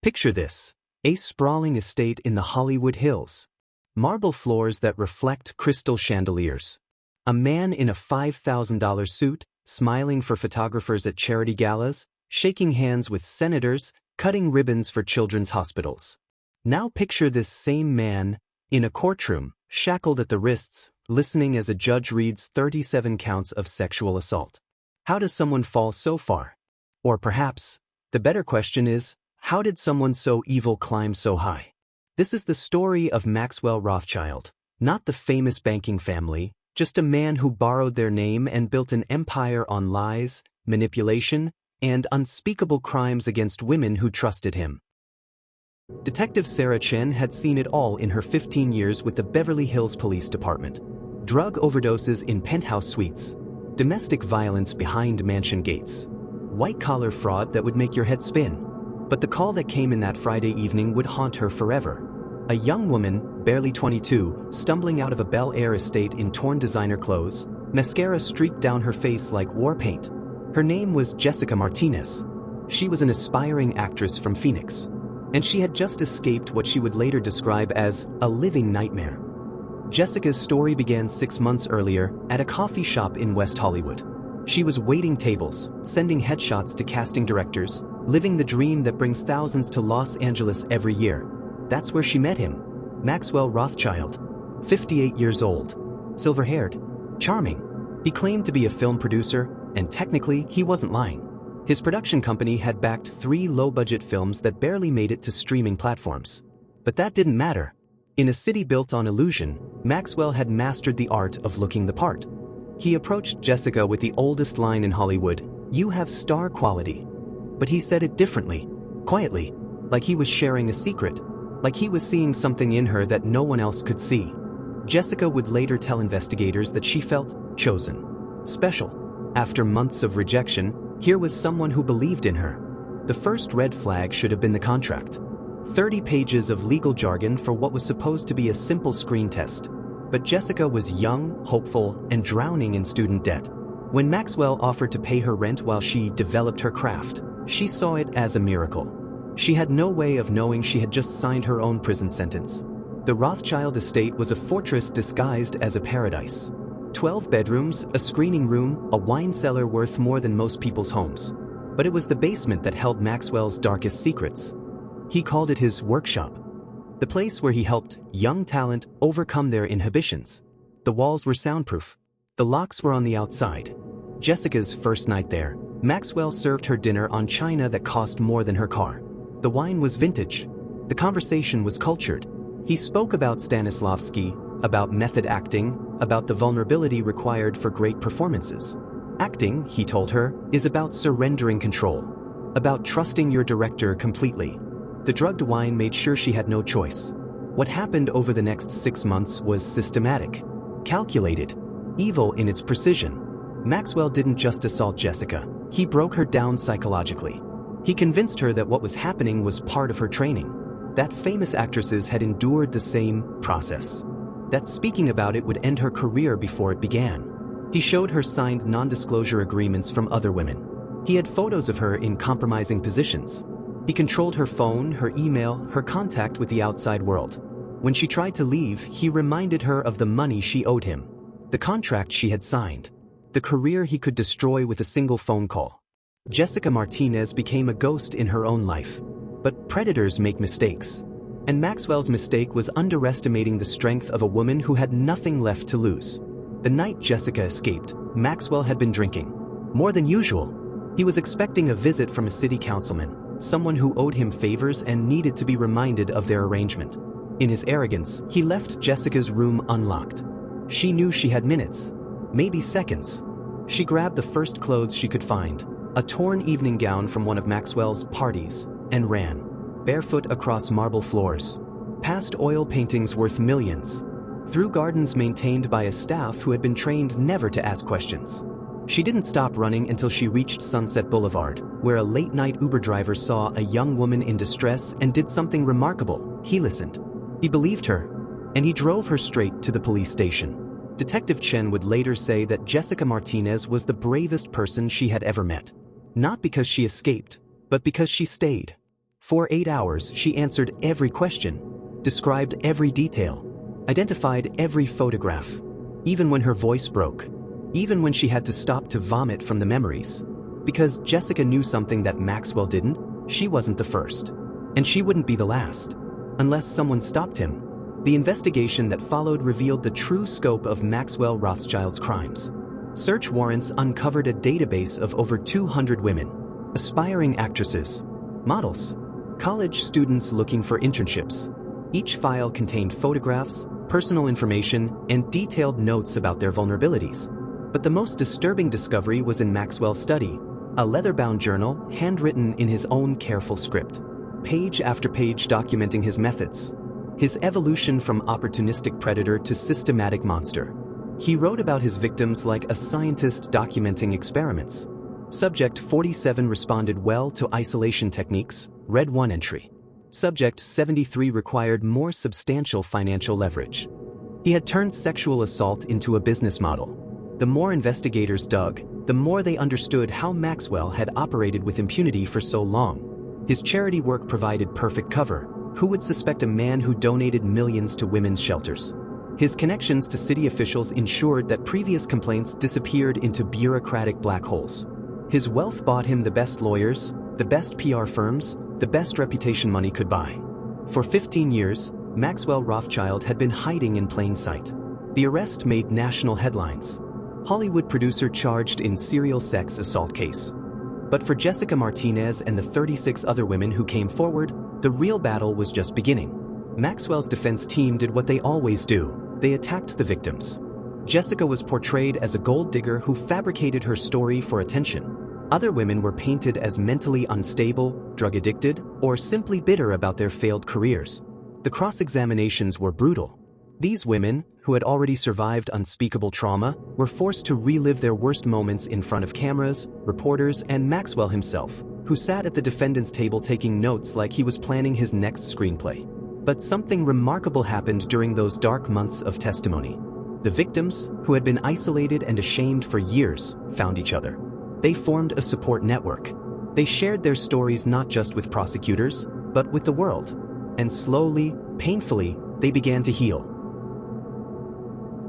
Picture this: a sprawling estate in the Hollywood Hills. Marble floors that reflect crystal chandeliers. A man in a $5,000 suit, smiling for photographers at charity galas, shaking hands with senators, cutting ribbons for children's hospitals. Now picture this same man in a courtroom, shackled at the wrists, listening as a judge reads 37 counts of sexual assault. How does someone fall so far? Or perhaps, the better question is, how did someone so evil climb so high? This is the story of Maxwell Rothschild, not the famous banking family, just a man who borrowed their name and built an empire on lies, manipulation, and unspeakable crimes against women who trusted him. Detective Sarah Chen had seen it all in her 15 years with the Beverly Hills Police Department. Drug overdoses in penthouse suites, domestic violence behind mansion gates, white-collar fraud that would make your head spin. But the call that came in that Friday evening would haunt her forever. A young woman, barely 22, stumbling out of a Bel Air estate in torn designer clothes, mascara streaked down her face like war paint. Her name was Jessica Martinez. She was an aspiring actress from Phoenix, and she had just escaped what she would later describe as a living nightmare. Jessica's story began 6 months earlier at a coffee shop in West Hollywood. She was waiting tables, sending headshots to casting directors, living the dream that brings thousands to Los Angeles every year. That's where she met him, Maxwell Rothschild, 58 years old, silver-haired, charming. He claimed to be a film producer, and technically he wasn't lying. His production company had backed 3 low-budget films that barely made it to streaming platforms. But that didn't matter. In a city built on illusion, Maxwell had mastered the art of looking the part. He approached Jessica with the oldest line in Hollywood, "You have star quality." But he said it differently, quietly, like he was sharing a secret, like he was seeing something in her that no one else could see. Jessica would later tell investigators that she felt chosen, special. After months of rejection, here was someone who believed in her. The first red flag should have been the contract. 30 pages of legal jargon for what was supposed to be a simple screen test. But Jessica was young, hopeful, and drowning in student debt. When Maxwell offered to pay her rent while she developed her craft, she saw it as a miracle. She had no way of knowing she had just signed her own prison sentence. The Rothschild estate was a fortress disguised as a paradise. 12 bedrooms, a screening room, a wine cellar worth more than most people's homes. But it was the basement that held Maxwell's darkest secrets. He called it his workshop, the place where he helped young talent overcome their inhibitions. The walls were soundproof. The locks were on the outside. Jessica's first night there, Maxwell served her dinner on china that cost more than her car. The wine was vintage. The conversation was cultured. He spoke about Stanislavski, about method acting, about the vulnerability required for great performances. Acting, he told her, is about surrendering control, about trusting your director completely. The drugged wine made sure she had no choice. What happened over the next 6 months was systematic, calculated, evil in its precision. Maxwell didn't just assault Jessica, he broke her down psychologically. He convinced her that what was happening was part of her training, that famous actresses had endured the same process, that speaking about it would end her career before it began. He showed her signed non-disclosure agreements from other women. He had photos of her in compromising positions. He controlled her phone, her email, her contact with the outside world. When she tried to leave, he reminded her of the money she owed him, the contract she had signed, the career he could destroy with a single phone call. Jessica Martinez became a ghost in her own life. But predators make mistakes. And Maxwell's mistake was underestimating the strength of a woman who had nothing left to lose. The night Jessica escaped, Maxwell had been drinking. More than usual. He was expecting a visit from a city councilman, someone who owed him favors and needed to be reminded of their arrangement. In his arrogance, he left Jessica's room unlocked. She knew she had minutes, maybe seconds. She grabbed the first clothes she could find, a torn evening gown from one of Maxwell's parties, and ran, barefoot across marble floors, past oil paintings worth millions, through gardens maintained by a staff who had been trained never to ask questions. She didn't stop running until she reached Sunset Boulevard, where a late-night Uber driver saw a young woman in distress and did something remarkable. He listened. He believed her, and he drove her straight to the police station. Detective Chen would later say that Jessica Martinez was the bravest person she had ever met. Not because she escaped, but because she stayed. For 8 hours, she answered every question, described every detail, identified every photograph, even when her voice broke, even when she had to stop to vomit from the memories. Because Jessica knew something that Maxwell didn't, she wasn't the first. And she wouldn't be the last, unless someone stopped him. The investigation that followed revealed the true scope of Maxwell Rothschild's crimes. Search warrants uncovered a database of over 200 women, aspiring actresses, models, college students looking for internships. Each file contained photographs, personal information, and detailed notes about their vulnerabilities. But the most disturbing discovery was in Maxwell's study, a leather-bound journal handwritten in his own careful script, page after page documenting his methods, his evolution from opportunistic predator to systematic monster. He wrote about his victims like a scientist documenting experiments. Subject 47 responded well to isolation techniques, read one entry. Subject 73 required more substantial financial leverage. He had turned sexual assault into a business model. The more investigators dug, the more they understood how Maxwell had operated with impunity for so long. His charity work provided perfect cover. Who would suspect a man who donated millions to women's shelters? His connections to city officials ensured that previous complaints disappeared into bureaucratic black holes. His wealth bought him the best lawyers, the best PR firms, the best reputation money could buy. For 15 years, Maxwell Rothschild had been hiding in plain sight. The arrest made national headlines. Hollywood producer charged in serial sex assault case. But for Jessica Martinez and the 36 other women who came forward, the real battle was just beginning. Maxwell's defense team did what they always do. They attacked the victims. Jessica was portrayed as a gold digger who fabricated her story for attention. Other women were painted as mentally unstable, drug addicted, or simply bitter about their failed careers. The cross-examinations were brutal. These women, who had already survived unspeakable trauma, were forced to relive their worst moments in front of cameras, reporters, and Maxwell himself, who sat at the defendant's table taking notes like he was planning his next screenplay. But something remarkable happened during those dark months of testimony. The victims, who had been isolated and ashamed for years, found each other. They formed a support network. They shared their stories not just with prosecutors, but with the world. And slowly, painfully, they began to heal.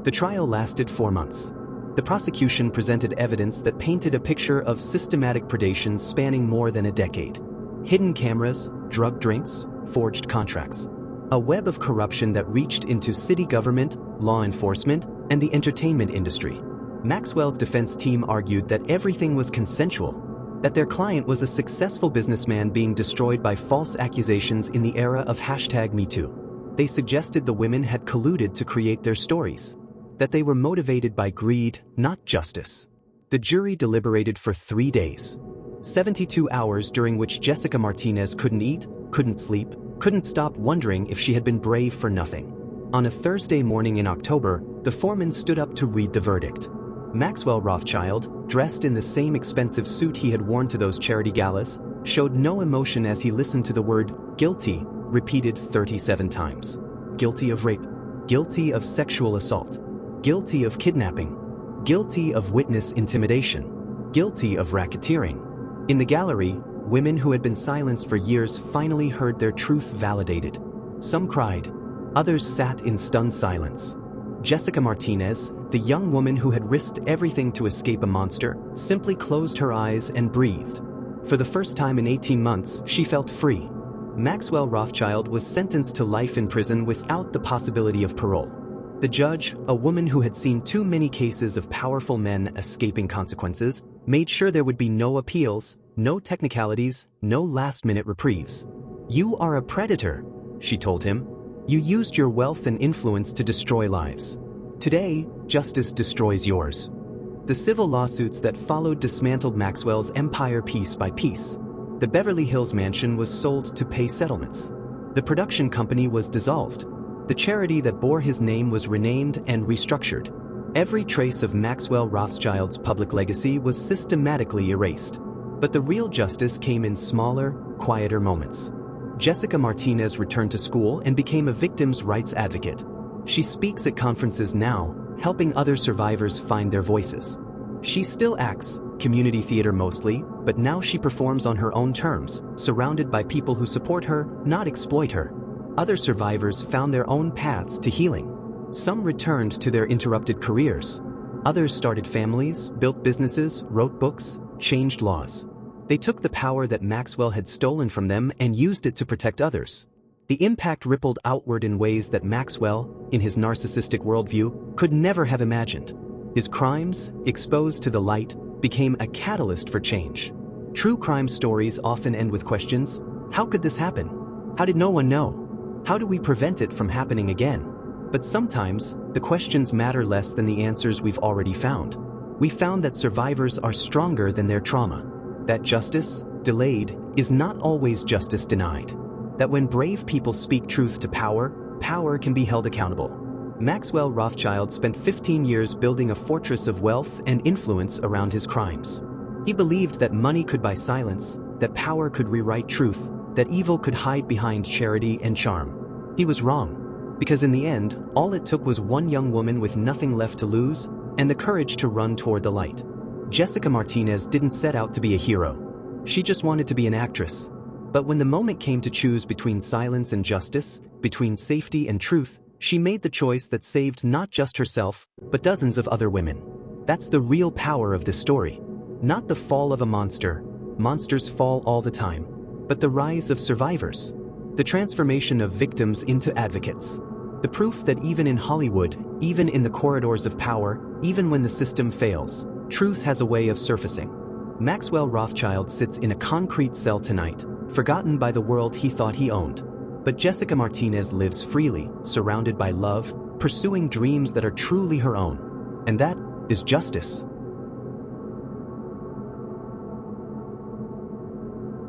The trial lasted 4 months. The prosecution presented evidence that painted a picture of systematic predation spanning more than a decade. Hidden cameras, drug drinks, forged contracts. A web of corruption that reached into city government, law enforcement, and the entertainment industry. Maxwell's defense team argued that everything was consensual, that their client was a successful businessman being destroyed by false accusations in the era of #MeToo. They suggested the women had colluded to create their stories, that they were motivated by greed, not justice. The jury deliberated for 3 days. 72 hours during which Jessica Martinez couldn't eat, couldn't sleep, couldn't stop wondering if she had been brave for nothing. On a Thursday morning in October, the foreman stood up to read the verdict. Maxwell Rothschild, dressed in the same expensive suit he had worn to those charity galas, showed no emotion as he listened to the word guilty repeated 37 times. Guilty of rape, guilty of sexual assault, guilty of kidnapping, guilty of witness intimidation, guilty of racketeering. In the gallery, women who had been silenced for years finally heard their truth validated. Some cried, others sat in stunned silence. Jessica Martinez, the young woman who had risked everything to escape a monster, simply closed her eyes and breathed. For the first time in 18 months, she felt free. Maxwell Rothschild was sentenced to life in prison without the possibility of parole. The judge, a woman who had seen too many cases of powerful men escaping consequences, made sure there would be no appeals, no technicalities, no last-minute reprieves. "You are a predator," she told him. "You used your wealth and influence to destroy lives. Today, justice destroys yours." The civil lawsuits that followed dismantled Maxwell's empire piece by piece. The Beverly Hills mansion was sold to pay settlements. The production company was dissolved. The charity that bore his name was renamed and restructured. Every trace of Maxwell Rothschild's public legacy was systematically erased. But the real justice came in smaller, quieter moments. Jessica Martinez returned to school and became a victims' rights advocate. She speaks at conferences now, helping other survivors find their voices. She still acts, community theater mostly, but now she performs on her own terms, surrounded by people who support her, not exploit her. Other survivors found their own paths to healing. Some returned to their interrupted careers. Others started families, built businesses, wrote books, changed laws. They took the power that Maxwell had stolen from them and used it to protect others. The impact rippled outward in ways that Maxwell, in his narcissistic worldview, could never have imagined. His crimes, exposed to the light, became a catalyst for change. True crime stories often end with questions. How could this happen? How did no one know? How do we prevent it from happening again? But sometimes, the questions matter less than the answers we've already found. We found that survivors are stronger than their trauma. That justice, delayed, is not always justice denied. That when brave people speak truth to power, power can be held accountable. Maxwell Rothschild spent 15 years building a fortress of wealth and influence around his crimes. He believed that money could buy silence, that power could rewrite truth, that evil could hide behind charity and charm. He was wrong, because in the end, all it took was one young woman with nothing left to lose, and the courage to run toward the light. Jessica Martinez didn't set out to be a hero. She just wanted to be an actress. But when the moment came to choose between silence and justice, between safety and truth, she made the choice that saved not just herself, but dozens of other women. That's the real power of this story. Not the fall of a monster. Monsters fall all the time. But the rise of survivors. The transformation of victims into advocates. The proof that even in Hollywood, even in the corridors of power, even when the system fails, truth has a way of surfacing. Maxwell Rothschild sits in a concrete cell tonight, forgotten by the world he thought he owned. But Jessica Martinez lives freely, surrounded by love, pursuing dreams that are truly her own. And that is justice.